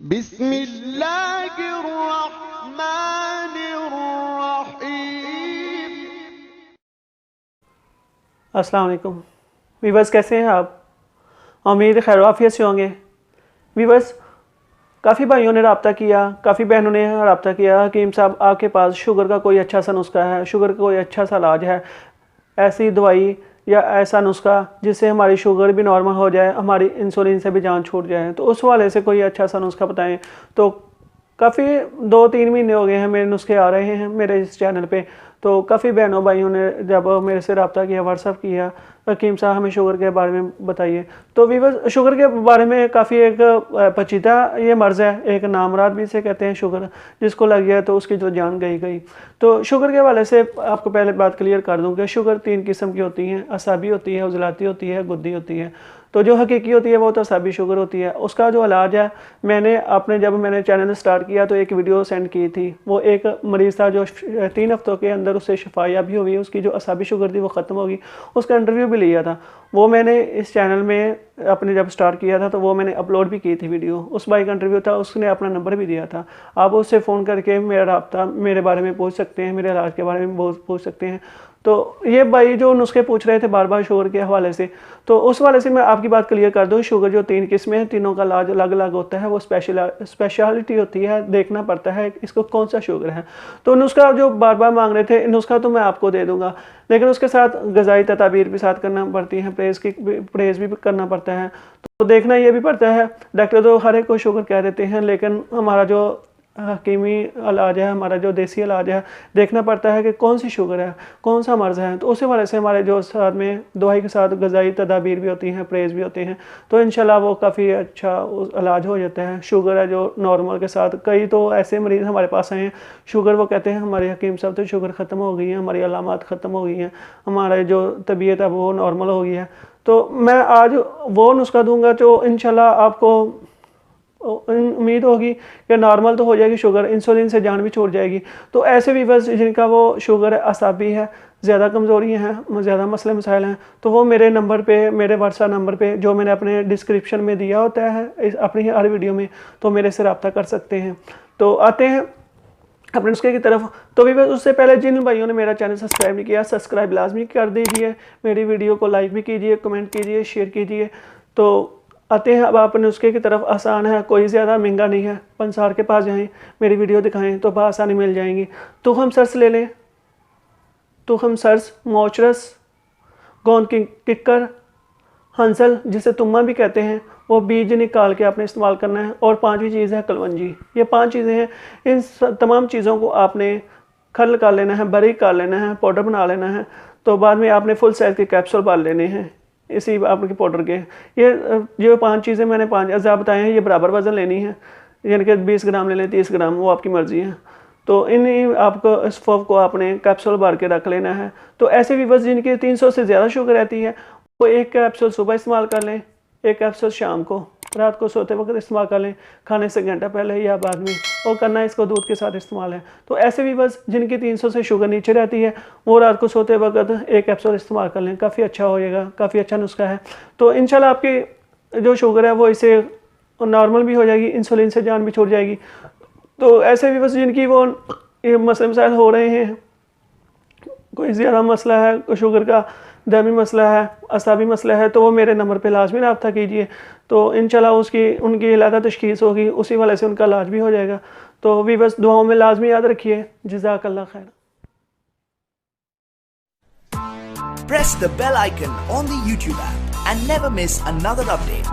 बिस्मिल्लाहिर्रहमानिर्रहीम। अस्सलाम वालेकुम वीवर्स, कैसे हैं आप? उम्मीद खैर आफियत से होंगे। वीवर्स, काफ़ी भाइयों ने रब्ता किया, काफ़ी बहनों ने रब्ता किया, हकीम साहब आपके पास शुगर का कोई अच्छा सा नुस्खा है, शुगर का कोई अच्छा सा इलाज है, ऐसी दवाई या ऐसा नुस्खा जिससे हमारी शुगर भी नॉर्मल हो जाए, हमारी इंसुलिन से भी जान छूट जाए, तो उस वाले से कोई अच्छा सा नुस्खा बताएं। तो काफ़ी 2-3 महीने हो गए हैं मेरे नुस्खे आ रहे हैं मेरे इस चैनल पे। तो काफ़ी बहनों भाइयों ने जब मेरे से रब्ता किया, व्हाट्सअप किया, हकीम साहब हमें शुगर के बारे में बताइए। तो वीवर्स, शुगर के बारे में काफ़ी एक पेचीदा ये मर्ज़ है, एक नामराद भी इसे कहते हैं शुगर, जिसको लग गया तो उसकी तो जान गई गई। तो शुगर के हवाले से आपको पहले बात क्लियर कर दूँ कि शुगर 3 किस्म की होती हैं, असाबी होती है, उजलाती होती है, गुद्दी होती है। तो जो हकीकी होती है वो तो असाबी शुगर होती है। उसका जो इलाज है, जब मैंने चैनल स्टार्ट किया तो एक वीडियो सेंड की थी। वो एक मरीज़ था जो 3 हफ्तों के अंदर उससे शफाया भी हुई, उसकी जो असाबी शुगर थी वो ख़त्म होगी, उसका इंटरव्यू भी लिया था। वो मैंने इस चैनल में अपने जब स्टार्ट किया था तो वो मैंने अपलोड भी की थी वीडियो। उस भाई का इंटरव्यू था, उसने अपना नंबर भी दिया था। आप उससे फ़ोन करके मेरा रब्ता मेरे बारे में पूछ सकते हैं, मेरे इलाज के बारे में पूछ सकते हैं। तो ये भाई जो नुस्खे पूछ रहे थे बार बार शुगर के हवाले से, तो उस वाले से मैं आपकी बात क्लियर कर दूं। शुगर जो 3 किस्में हैं, तीनों का इलाज अलग अलग होता है। वो स्पेशलिटी होती है, देखना पड़ता है इसको कौन सा शुगर है। तो नुस्खा जो बार बार मांग रहे थे, नुस्खा तो मैं आपको दे दूंगा, लेकिन उसके साथ ग़िज़ाई तदाबीर भी साथ करना पड़ती हैं, परहेज़ भी करना पड़ता है। तो देखना ये भी पड़ता है। डॉक्टर तो हर एक को शुगर कह देते हैं, लेकिन हमारा जो हकीमी इलाज है, हमारा जो देसी इलाज है, देखना पड़ता है कि कौन सी शुगर है, कौन सा मर्ज़ है। तो उसी वजह से हमारे जो साथ में दवाई के साथ ग़िज़ाई तदाबीर भी होती हैं, परहेज़ भी होते हैं। तो इंशाल्लाह वो काफ़ी अच्छा इलाज हो जाता है। शुगर है जो नॉर्मल के साथ, कई तो ऐसे मरीज़ हमारे पास आए हैं, शुगर वो कहते हैं हमारे हकीम साहब तो शुगर ख़त्म हो गई है, हमारी अलामात ख़त्म हो गई हैं, हमारा जो तबीयत है वो नॉर्मल हो गई है। तो मैं आज वो नुस्खा दूँगा जो इंशाल्लाह आपको उम्मीद होगी कि नॉर्मल तो हो जाएगी शुगर, इंसुलिन से जान भी छूट जाएगी। तो ऐसे वीवर्स जिनका वो शुगर असाबी है, ज़्यादा कमज़ोरी हैं, ज़्यादा मसले मसाइल हैं, तो वो मेरे नंबर पे, मेरे व्हाट्सएप नंबर पे जो मैंने अपने डिस्क्रिप्शन में दिया होता है अपनी हर वीडियो में, तो मेरे से रब्ता कर सकते हैं। तो आते हैं अपने नुस्खे की तरफ। तो भी उससे पहले जिन भाइयों ने मेरा चैनल सब्सक्राइब नहीं किया, सब्सक्राइब लाजमी कर दीजिए, मेरी वीडियो को लाइक भी कीजिए, कमेंट कीजिए, शेयर कीजिए। तो आते हैं अब आप नुस्खे की तरफ। आसान है, कोई ज़्यादा महंगा नहीं है। पंसार के पास जाएं, मेरी वीडियो दिखाएं तो बआसानी मिल जाएंगी। तुखम सर्स ले लें, तुखम सर्स, मोचरस, गोंद की किक्कर, हंसल जिसे तुम्मा भी कहते हैं, वो बीज निकाल के आपने इस्तेमाल करना है। और 5वीं चीज़ है कलवंजी। ये 5 चीज़ें हैं। इन तमाम चीज़ों को आपने खल कर लेना है, बारीक कर लेना है, पाउडर बना लेना है। तो बाद में आपने फुल साइज़ के कैप्सूल बाल लेने हैं इसी आपके पाउडर के। ये जो 5 चीज़ें मैंने 5 अज़ा बताए हैं, ये बराबर वज़न लेनी है, यानी कि 20 ग्राम ले लें, 30 ग्राम, वो आपकी मर्ज़ी है। तो इन आपको इस फॉफ को आपने कैप्सूल भर के रख लेना है। तो ऐसे वीवर्स जिनकी 300 से ज़्यादा शुगर रहती है, वो 1 कैप्सूल सुबह इस्तेमाल कर लें, 1 कैप्सूल शाम को, रात को सोते वक्त इस्तेमाल कर लें, खाने से घंटा पहले या बाद में। और करना है इसको दूध के साथ इस्तेमाल है। तो ऐसे भी बस जिनकी 300 से शुगर नीचे रहती है, वो रात को सोते वक्त 1 कैप्सूल इस्तेमाल कर लें, काफ़ी अच्छा होएगा, काफ़ी अच्छा नुस्खा है। तो इंशाल्लाह आपकी जो शुगर है वो इससे नॉर्मल भी हो जाएगी, इंसुलिन से जान भी छूट जाएगी। तो ऐसे भी बस जिनकी वो ये मसले मसाइल हो रहे हैं, कोई ज़्यादा मसला है, कोई शुगर का दमी मसला है, असाबी मसला है, तो वो मेरे नंबर पे लाजमी रब्ता कीजिए। तो इंशाल्लाह उनकी अलग तशखीस होगी, उसी वाले से उनका इलाज भी हो जाएगा। तो भी बस दुआओं में लाजमी याद रखिए। जज़ाकल्लाह खैर। Press the bell icon on the YouTube app and never miss another update.